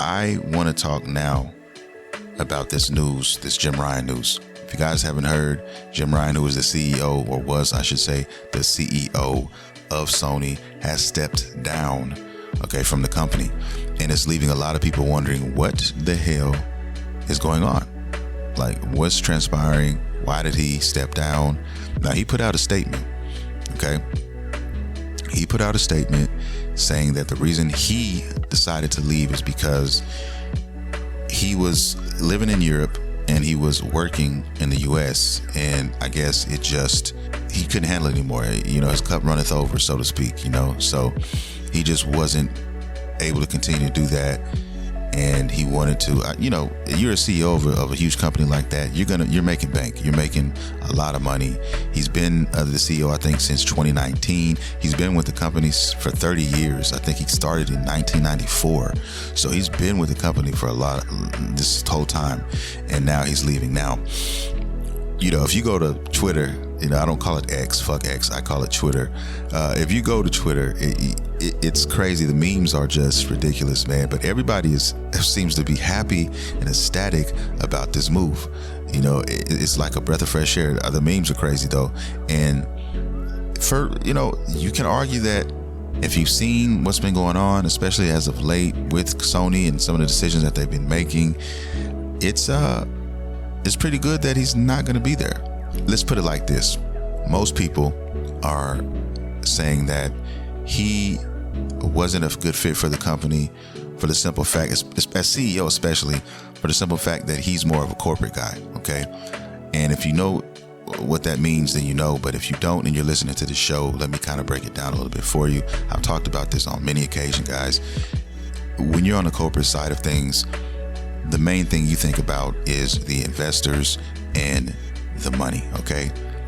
I want to talk now about this news, this Jim Ryan news. If you guys haven't heard, Jim Ryan, who is the CEO, or was, I should say, the CEO of Sony, has stepped down, from the company. And it's leaving a lot of people wondering what the hell is going on. Like, what's transpiring? Why did he step down? Now, he put out a statement, He put out a statement saying that the reason he decided to leave is because he was living in Europe and he was working in the US, and I guess he couldn't handle it anymore. His cup runneth over, so to speak, so he just wasn't able to continue to do that. And he wanted to, you're a CEO of a huge company like that. You're making bank. You're making a lot of money. He's been the CEO, I think, since 2019. He's been with the company for 30 years. I think he started in 1994. So he's been with the company for this whole time. And now he's leaving. Now, if you go to Twitter, I don't call it X, fuck X, I call it Twitter. If you go to Twitter, it's crazy. The memes are just ridiculous, man. But everybody seems to be happy and ecstatic about this move. It's like a breath of fresh air. The memes are crazy though. And you can argue that if you've seen what's been going on, especially as of late with Sony and some of the decisions that they've been making, it's pretty good that he's not going to be there. Let's put it like this. Most people are saying that he wasn't a good fit for the company for the simple fact, as CEO especially, for the simple fact that he's more of a corporate guy, And if you know what that means, then you know. But if you don't and you're listening to the show, let me kind of break it down a little bit for you. I've talked about this on many occasions, guys. When you're on the corporate side of things, the main thing you think about is the investors and the money,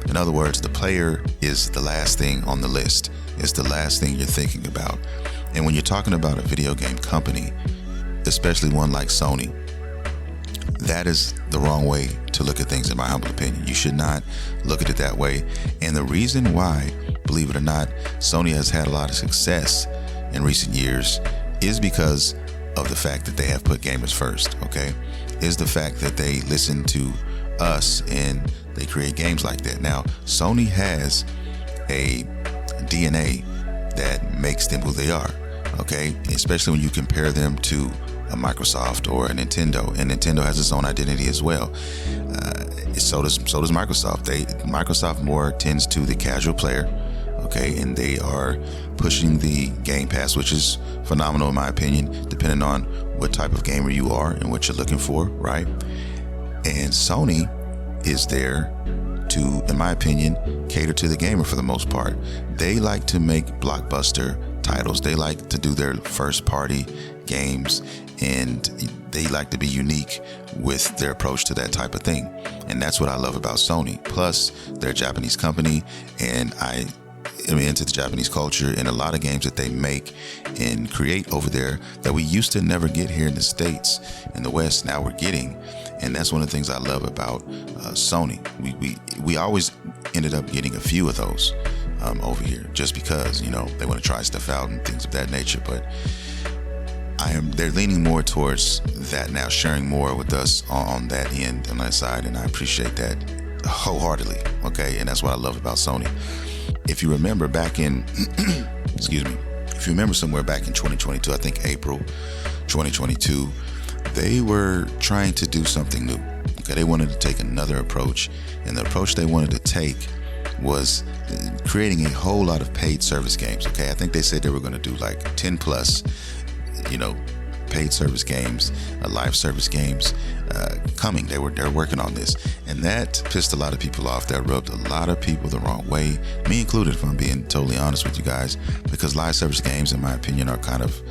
In other words, the player is the last thing on the list. It's the last thing you're thinking about. And when you're talking about a video game company, especially one like Sony, that is the wrong way to look at things, in my humble opinion. You should not look at it that way. And the reason why, believe it or not, Sony has had a lot of success in recent years is because of the fact that they have put gamers first, Is the fact that they listen to us and they create games like that. Now, Sony has a DNA that makes them who they are, Especially when you compare them to a Microsoft or a Nintendo, and Nintendo has its own identity as well. So does Microsoft. Microsoft more tends to the casual player, and they are pushing the Game Pass, which is phenomenal in my opinion, depending on what type of gamer you are and what you're looking for, right? And Sony is there to, in my opinion, cater to the gamer for the most part. They like to make blockbuster titles. They like to do their first party games, and they like to be unique with their approach to that type of thing. And that's what I love about Sony. Plus, they're a Japanese company, and I'm into the Japanese culture, and a lot of games that they make and create over there that we used to never get here in the States, in the West, now we're getting. And that's one of the things I love about Sony. We always ended up getting a few of those over here, just because, they want to try stuff out and things of that nature. But they're leaning more towards that now, sharing more with us on that end, on that side, and I appreciate that wholeheartedly, And that's what I love about Sony. If you remember back in, if you remember somewhere back in 2022, I think April 2022, they were trying to do something new. They wanted to take another approach, and the approach they wanted to take was creating a whole lot of paid service games. I think they said they were going to do like 10 plus, paid service games, live service games coming. They're working on this, and that pissed a lot of people off. That rubbed a lot of people the wrong way, me included, if I'm being totally honest with you guys, because live service games, in my opinion, are kind of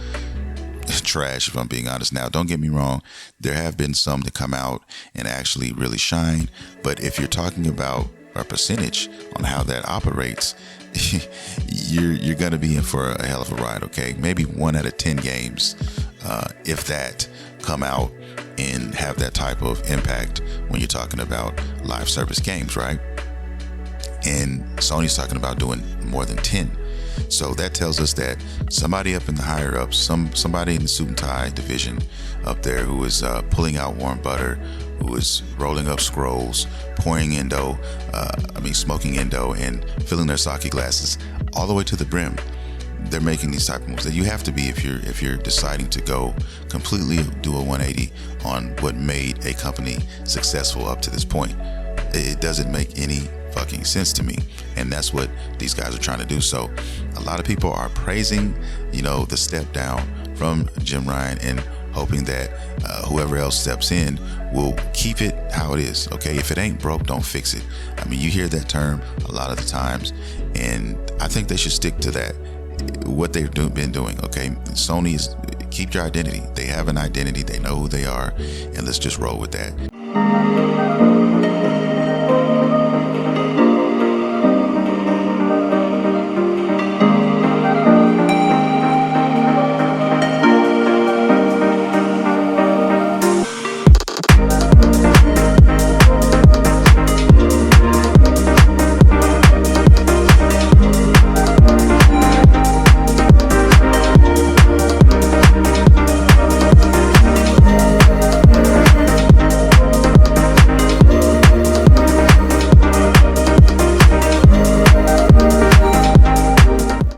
trash, if I'm being honest. Now, don't get me wrong, there have been some that come out and actually really shine, but if you're talking about a percentage on how that operates, you're going to be in for a hell of a ride, Maybe 1 out of 10 games, if that, come out and have that type of impact when you're talking about live service games, right? And Sony's talking about doing more than 10. So that tells us that somebody up in the higher ups, somebody in the suit and tie division up there who is pulling out warm butter, who is rolling up scrolls, pouring smoking Indo and filling their sake glasses all the way to the brim. They're making these type of moves that you have to be if you're deciding to go completely do a 180 on what made a company successful up to this point. It doesn't make any fucking sense to me, and that's what these guys are trying to do. So a lot of people are praising, the step down from Jim Ryan and hoping that whoever else steps in will keep it how it is. Okay, if it ain't broke, don't fix it. I mean, you hear that term a lot of the times, and I think they should stick to that. What they've been doing. Okay, Sony is keep your identity. They have an identity. They know who they are, and let's just roll with that.